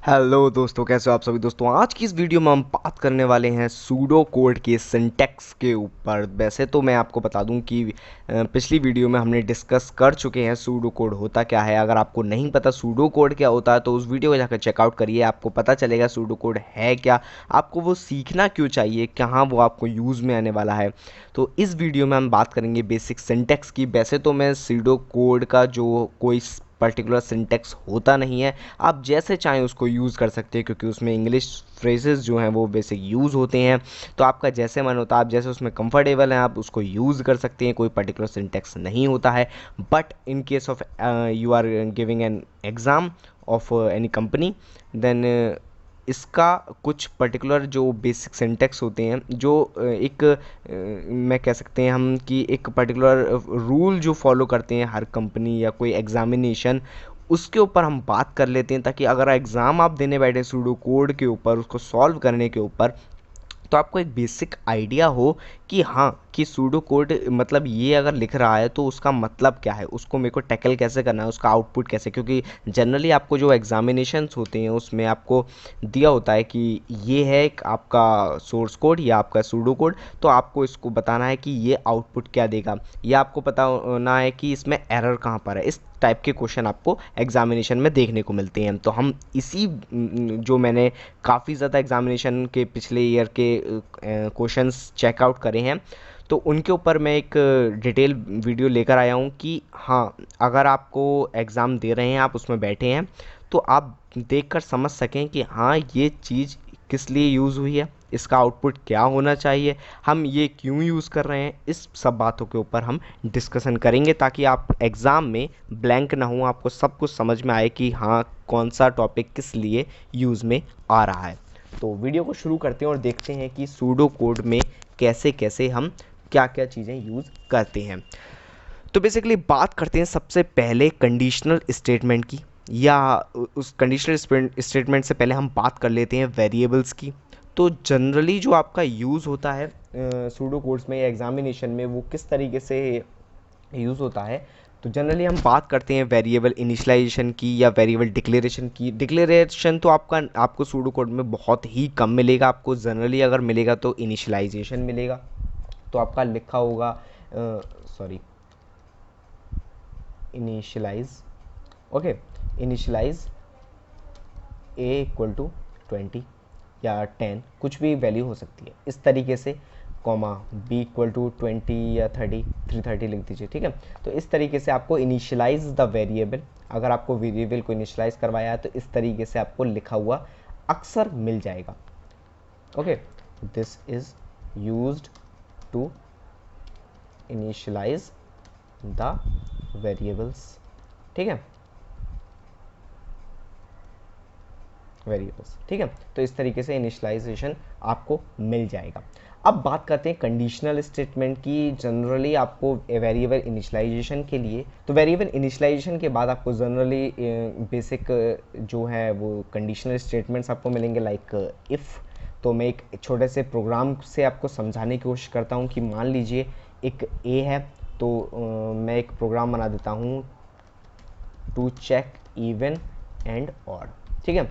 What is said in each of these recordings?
Hello दोस्तों, कैसे हो आप सभी दोस्तों। आज की इस वीडियो में हम बात करने वाले हैं सूडो कोड के सिंटैक्स के ऊपर। वैसे तो मैं आपको बता दूं कि पिछली वीडियो में हमने डिस्कस कर चुके हैं सूडो कोड होता क्या है। अगर आपको नहीं पता सूडो कोड क्या होता है तो उस वीडियो को जाकर चेकआउट करिए, आपको पता चलेगा सूडो कोड है क्या, आपको वो सीखना क्यों चाहिए, कहाँ वो आपको यूज़ में आने वाला है। तो इस वीडियो में हम बात करेंगे बेसिक सिंटैक्स की। वैसे तो मैं सूडो कोड का जो कोई पर्टिकुलर सिंटैक्स होता नहीं है, आप जैसे चाहें उसको यूज़ कर सकते हैं, क्योंकि उसमें इंग्लिश फ्रेजेस जो हैं वो बेसिक यूज़ होते हैं। तो आपका जैसे मन होता है, आप जैसे उसमें कंफर्टेबल हैं आप उसको यूज़ कर सकते हैं। कोई पर्टिकुलर सिंटैक्स नहीं होता है। But in case of you are giving an exam of any company, then इसका कुछ पर्टिकुलर जो बेसिक सिंटैक्स होते हैं, जो एक मैं कह सकते हैं हम कि एक पर्टिकुलर रूल जो फॉलो करते हैं हर कंपनी या कोई एग्जामिनेशन, उसके ऊपर हम बात कर लेते हैं, ताकि अगर एग्ज़ाम आप देने बैठे सूडो कोड के ऊपर, उसको सॉल्व करने के ऊपर, तो आपको एक बेसिक आइडिया हो कि हाँ, कि सूडो कोड मतलब ये अगर लिख रहा है तो उसका मतलब क्या है, उसको मेरे को टैकल कैसे करना है, उसका आउटपुट कैसे। क्योंकि जनरली आपको जो एग्जामिनेशंस होते हैं उसमें आपको दिया होता है कि ये है एक आपका सोर्स कोड या आपका सूडो कोड, तो आपको इसको बताना है कि ये आउटपुट क्या देगा, या आपको पता होना है कि इसमें एरर कहाँ पर है। इस टाइप के क्वेश्चन आपको एग्जामिनेशन में देखने को मिलते हैं। तो हम इसी जो मैंने काफ़ी ज़्यादा एग्जामिनेशन के पिछले ईयर के क्वेश्चंस चेकआउट करे हैं, तो उनके ऊपर मैं एक डिटेल वीडियो लेकर आया हूँ कि हाँ, अगर आपको एग्ज़ाम दे रहे हैं, आप उसमें बैठे हैं, तो आप देखकर समझ सकें कि हाँ, ये चीज़ किस लिए यूज़ हुई है, इसका आउटपुट क्या होना चाहिए, हम ये क्यों यूज़ कर रहे हैं। इस सब बातों के ऊपर हम डिस्कशन करेंगे, ताकि आप एग्ज़ाम में ब्लैंक ना हो, आपको सब कुछ समझ में आए कि हाँ, कौन सा टॉपिक किस लिए यूज़ में आ रहा है। तो वीडियो को शुरू करते हैं और देखते हैं कि सूडो कोड में कैसे कैसे हम क्या क्या चीज़ें यूज़ करते हैं। तो बेसिकली बात करते हैं सबसे पहले कंडीशनल स्टेटमेंट की, या उस कंडीशनल स्टेटमेंट से पहले हम बात कर लेते हैं वेरिएबल्स की। तो जनरली जो आपका यूज़ होता है सूडो कोड्स में या एग्जामिनेशन में, वो किस तरीके से यूज़ होता है। तो जनरली हम बात करते हैं वेरिएबल इनिशियलाइजेशन की या वेरिएबल डिक्लेरेशन की। डिक्लेरेशन तो आपको सूडो कोड में बहुत ही कम मिलेगा। आपको जनरली अगर मिलेगा तो इनिशियलाइजेशन मिलेगा। तो आपका लिखा होगा sorry initialize, okay, initialize A equal to 20 या 10, कुछ भी वैल्यू हो सकती है इस तरीके से, कॉमा बी इक्वल टू 20 या 30, 330 लिख दीजिए, ठीक है। तो इस तरीके से आपको इनिशियलाइज द वेरिएबल, अगर आपको वेरिएबल को इनिशियलाइज करवाया है तो इस तरीके से आपको लिखा हुआ अक्सर मिल जाएगा। Okay, this is used to initialize the variables, ठीक है, वेरिएबल्स, ठीक है। तो इस तरीके से इनिशियलाइजेशन आपको मिल जाएगा। अब बात करते हैं कंडीशनल स्टेटमेंट की। जनरली आपको वेरिएबल इनिशियलाइजेशन के लिए, तो वेरिएबल इनिशियलाइजेशन के बाद आपको जनरली बेसिक जो है वो कंडीशनल स्टेटमेंट्स आपको मिलेंगे, लाइक इफ़। तो मैं एक छोटे से प्रोग्राम से आपको समझाने की कोशिश करता हूँ कि मान लीजिए एक ए है, तो मैं एक प्रोग्राम बना देता हूँ to check even and odd, ठीक है।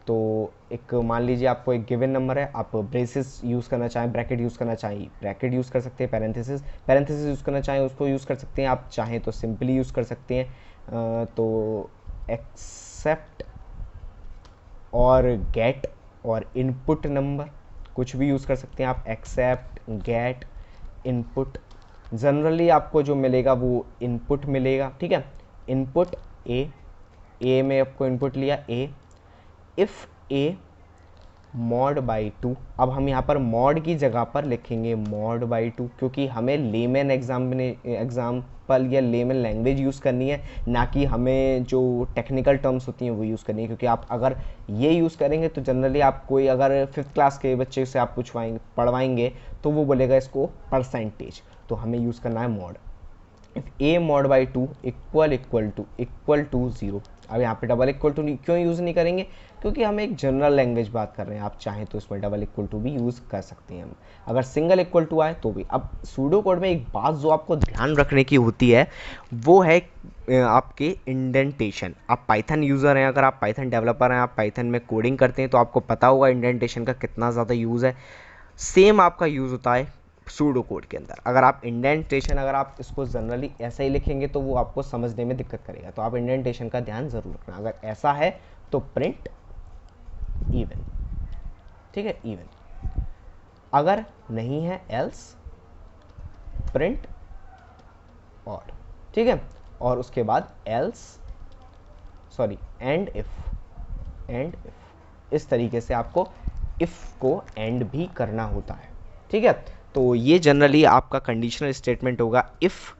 तो एक मान लीजिए आपको एक गिवन नंबर है, आप ब्रेसेस यूज़ करना चाहें, ब्रैकेट यूज़ करना चाहें, ब्रैकेट यूज़ कर सकते हैं, पैरेंथेसिस यूज़ करना चाहें उसको यूज़ कर सकते हैं, आप चाहें तो सिंपली यूज़ कर सकते हैं। तो एक्सेप्ट और गेट और इनपुट नंबर कुछ भी यूज़ कर सकते हैं आप, एक्सेप्ट, गेट, इनपुट। जनरली आपको जो मिलेगा वो इनपुट मिलेगा, ठीक है। इनपुट ए में आपको इनपुट लिया ए, इफ़ ए मॉड बाई 2। अब हम यहाँ पर मॉड की जगह पर लिखेंगे मॉड बाई 2, क्योंकि हमें लेमन एग्जाम्पल या लेमन लैंग्वेज यूज़ करनी है, ना कि हमें जो टेक्निकल टर्म्स होती हैं वो यूज़ करनी है। क्योंकि आप अगर ये यूज़ करेंगे तो जनरली आप कोई अगर 5th क्लास के बच्चे से आप पढ़वाएंगे तो वो बोलेगा इसको परसेंटेज, तो हमें यूज़ करना है mod. If A mod by 2 equal to 0। अब यहाँ पे डबल इक्वल टू क्यों यूज़ नहीं करेंगे, क्योंकि हम एक जनरल लैंग्वेज बात कर रहे हैं। आप चाहें तो इसमें डबल इक्वल टू भी यूज़ कर सकते हैं हम, अगर सिंगल इक्वल टू आए तो भी। अब सूडो कोड में एक बात जो आपको ध्यान रखने की होती है वो है आपके इंडेंटेशन। आप पाइथन यूज़र हैं, अगर आप पाइथन डेवलपर हैं, आप पाइथन में कोडिंग करते हैं, तो आपको पता होगा इंडेंटेशन का कितना ज़्यादा यूज़ है। सेम आपका यूज़ होता है सूडो कोड के अंदर। अगर आप इंडेंटेशन, अगर आप इसको जनरली ऐसा ही लिखेंगे तो वो आपको समझने में दिक्कत करेगा, तो आप इंडेंटेशन का ध्यान ज़रूर रखना। अगर ऐसा है तो प्रिंट इवन, ठीक है, इवन। अगर नहीं है एल्स प्रिंट ऑड, ठीक है। और उसके बाद एल्स एंड इफ इस तरीके से आपको इफ को एंड भी करना होता है, ठीक है। तो ये जनरली आपका कंडीशनल स्टेटमेंट होगा, if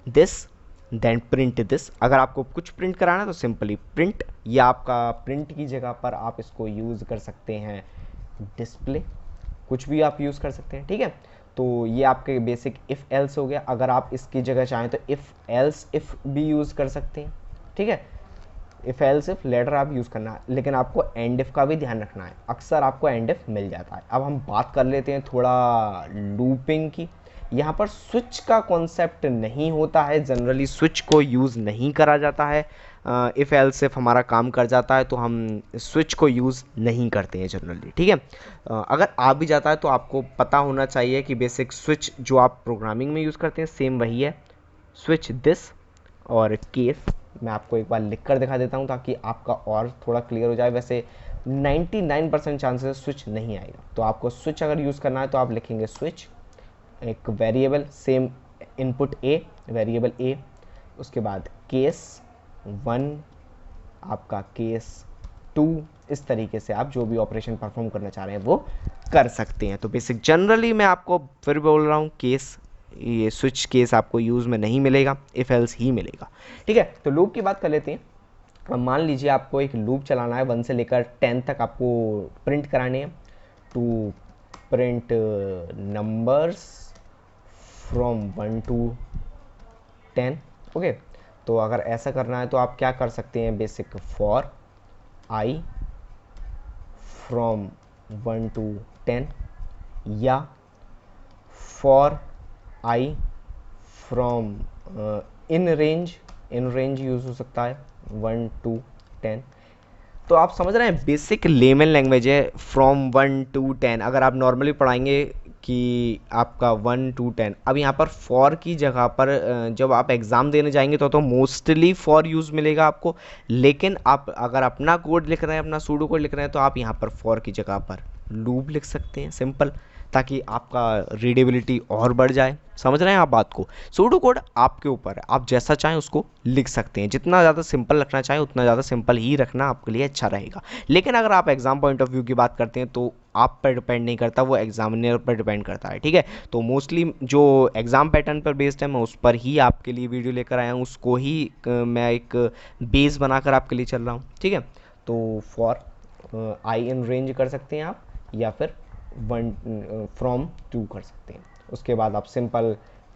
this then print this. अगर आपको कुछ प्रिंट कराना है तो सिंपली प्रिंट, या आपका प्रिंट की जगह पर आप इसको यूज़ कर सकते हैं डिस्प्ले, कुछ भी आप यूज़ कर सकते हैं, ठीक है। तो ये आपके बेसिक इफ़ एल्स हो गया। अगर आप इसकी जगह चाहें तो इफ़ एल्स इफ़ भी यूज़ कर सकते हैं, ठीक है। इफ़ एल्स इफ लेटर आप यूज़ करना है, लेकिन आपको एंड इफ का भी ध्यान रखना है, अक्सर आपको एंड इफ मिल जाता है। अब हम बात कर लेते हैं थोड़ा लूपिंग की। यहाँ पर स्विच का कॉन्सेप्ट नहीं होता है, जनरली स्विच को यूज़ नहीं करा जाता है। इफ़ एल्स इफ हमारा काम कर जाता है तो हम स्विच को यूज़ नहीं करते हैं जनरली, ठीक है। अगर आ भी जाता है तो आपको पता होना चाहिए कि बेसिक स्विच जो आप प्रोग्रामिंग में यूज़ करते हैं सेम वही है, स्विच दिस और केस। मैं आपको एक बार लिख कर दिखा देता हूँ ताकि आपका और थोड़ा क्लियर हो जाए। वैसे 99% चांसेस स्विच नहीं आएगा, तो आपको स्विच अगर यूज़ करना है तो आप लिखेंगे स्विच, एक variable, same input A, variable A, उसके बाद केस 1, आपका केस 2, इस तरीके से आप जो भी ऑपरेशन परफॉर्म करना चाह रहे हैं वो कर सकते हैं। तो बेसिक जनरली मैं आपको फिर बोल रहा हूँ, केस, ये स्विच केस आपको यूज़ में नहीं मिलेगा, इफ एल्स ही मिलेगा, ठीक है। तो लूप की बात कर लेते हैं। अब मान लीजिए आपको एक लूप चलाना है, 1 से लेकर 10 तक आपको प्रिंट कराने हैं, to print numbers from 1 to 10, okay. तो अगर ऐसा करना है तो आप क्या कर सकते हैं, basic for I from 1 to 10, या for I from in range use हो सकता है 1 to 10। तो आप समझ रहे हैं बेसिक लेमन लैंग्वेज है, फ्रॉम 1 to 10। अगर आप नॉर्मली पढ़ाएंगे कि आपका 1 to 10, अब यहाँ पर फॉर की जगह पर जब आप एग्ज़ाम देने जाएंगे तो मोस्टली फॉर यूज़ मिलेगा आपको। लेकिन आप अगर अपना कोड लिख रहे हैं, अपना सूडो कोड लिख रहे हैं, तो आप यहाँ पर फॉर की जगह पर लूप लिख सकते हैं, सिंपल, ताकि आपका रीडेबिलिटी और बढ़ जाए। समझ रहे हैं आप बात को। सूडो कोड आपके ऊपर है, आप जैसा चाहें उसको लिख सकते हैं। जितना ज़्यादा सिंपल रखना चाहें उतना ज़्यादा सिंपल ही रखना आपके लिए अच्छा रहेगा। लेकिन अगर आप एग्जाम पॉइंट ऑफ व्यू की बात करते हैं तो आप पर डिपेंड नहीं करता, वो एग्जामिनर पर डिपेंड करता है, ठीक है। तो मोस्टली जो एग्ज़ाम पैटर्न पर बेस्ड है मैं उस पर ही आपके लिए वीडियो लेकर आया हूँ, उसको ही मैं एक बेस बनाकर आपके लिए चल रहा हूँ, ठीक है। तो फॉर आई इन रेंज कर सकते हैं आप, या फिर 1 फ्रॉम 2 कर सकते हैं। उसके बाद आप सिंपल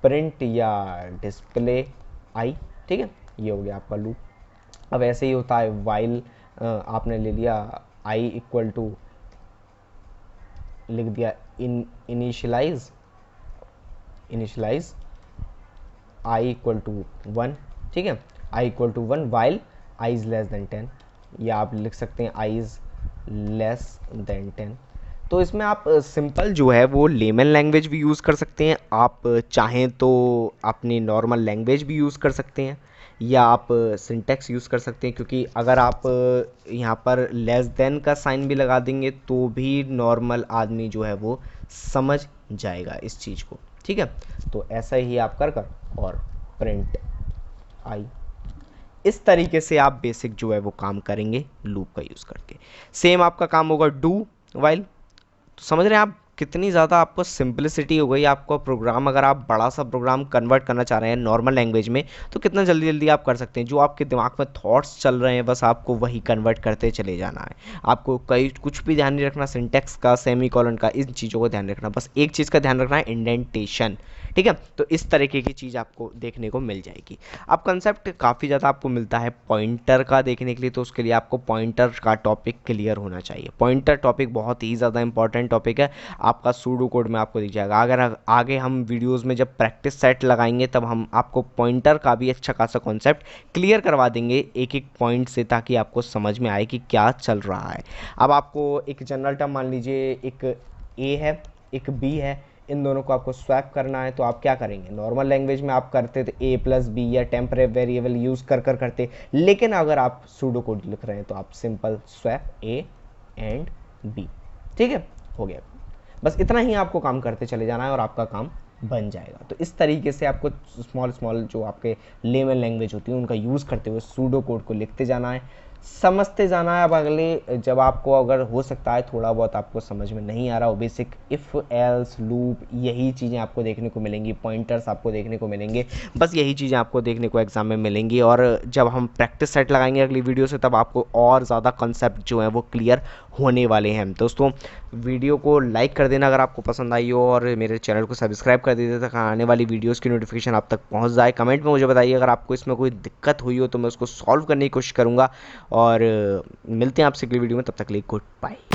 प्रिंट या डिस्प्ले आई, ठीक है। ये हो गया आपका लूप। अब ऐसे ही होता है वाइल, आपने ले लिया आई इक्वल टू, लिख दिया इनिशियलाइज आई इक्वल टू 1, ठीक है। I equal to 1 while I is less than 10, या आप लिख सकते हैं आई इज़ लेस देन 10। तो इसमें आप सिंपल जो है वो लेमन लैंग्वेज भी यूज़ कर सकते हैं, आप चाहें तो अपनी नॉर्मल लैंग्वेज भी यूज़ कर सकते हैं, या आप सिंटैक्स यूज़ कर सकते हैं। क्योंकि अगर आप यहाँ पर लेस देन का साइन भी लगा देंगे तो भी नॉर्मल आदमी जो है वो समझ जाएगा इस चीज़ को, ठीक है। तो ऐसा ही आप कर और प्रिंट आई, इस तरीके से आप बेसिक जो है वो काम करेंगे लूप का यूज़ करके। सेम आपका काम होगा डू वाइल। तो समझ रहे हैं आप, कितनी ज़्यादा आपको सिंपलिसिटी हो गई। आपको प्रोग्राम, अगर आप बड़ा सा प्रोग्राम कन्वर्ट करना चाह रहे हैं नॉर्मल लैंग्वेज में, तो कितना जल्दी जल्दी आप कर सकते हैं। जो आपके दिमाग में थॉट्स चल रहे हैं बस आपको वही कन्वर्ट करते चले जाना है। आपको कई कुछ भी ध्यान नहीं रखना, सिंटेक्स का, सेमीकोलन का, इन चीज़ों को ध्यान रखना। बस एक चीज़ का ध्यान रखना है, इंडेंटेशन। ठीक है, तो इस तरीके की चीज़ आपको देखने को मिल जाएगी। अब कंसेप्ट काफ़ी ज़्यादा आपको मिलता है पॉइंटर का देखने के लिए, तो उसके लिए आपको पॉइंटर का टॉपिक क्लियर होना चाहिए। पॉइंटर टॉपिक बहुत ही ज़्यादा इंपॉर्टेंट टॉपिक है, आपका सूडो कोड में आपको दिख जाएगा। अगर आगे हम वीडियोस में जब प्रैक्टिस सेट लगाएंगे तब हम आपको पॉइंटर का भी अच्छा खासा कॉन्सेप्ट क्लियर करवा देंगे एक एक पॉइंट से, ताकि आपको समझ में आए कि क्या चल रहा है। अब आपको एक जनरल टर्म मान लीजिए, एक ए है एक बी है, इन दोनों को आपको स्वैप करना है, तो आप क्या करेंगे। नॉर्मल लैंग्वेज में आप करते थे ए प्लस बी या टेम्परेरी वेरिएबल यूज़ कर करते, लेकिन अगर आप सूडो कोड लिख रहे हैं तो आप simple swap A and B. ठीक है, हो गया। बस इतना ही आपको काम करते चले जाना है और आपका काम बन जाएगा। तो इस तरीके से आपको स्मॉल स्मॉल जो आपके लेवल लैंग्वेज होती है उनका यूज़ करते हुए सूडो कोड को लिखते जाना है, समझते जाना है। अब अगले जब आपको अगर हो सकता है थोड़ा बहुत आपको समझ में नहीं आ रहा हो, बेसिक इफ़ एल्स लूप यही चीज़ें आपको देखने को मिलेंगी, पॉइंटर्स आपको देखने को मिलेंगे, बस यही चीज़ें आपको देखने को एग्जाम में मिलेंगी। और जब हम प्रैक्टिस सेट लगाएंगे अगली वीडियो से, तब आपको और ज़्यादा कॉन्सेप्ट जो है वो क्लियर होने वाले हैं। दोस्तों, वीडियो को लाइक कर देना अगर आपको पसंद आई हो, और मेरे चैनल को सब्सक्राइब कर दीजिए ताकि आने वाली वीडियोस की नोटिफिकेशन आप तक पहुंच जाए। कमेंट में मुझे बताइए अगर आपको इसमें कोई दिक्कत हुई हो, तो मैं उसको सॉल्व करने की कोशिश करूंगा। और मिलते हैं आपसे अगली वीडियो में, तब तक के लिए गुड बाय।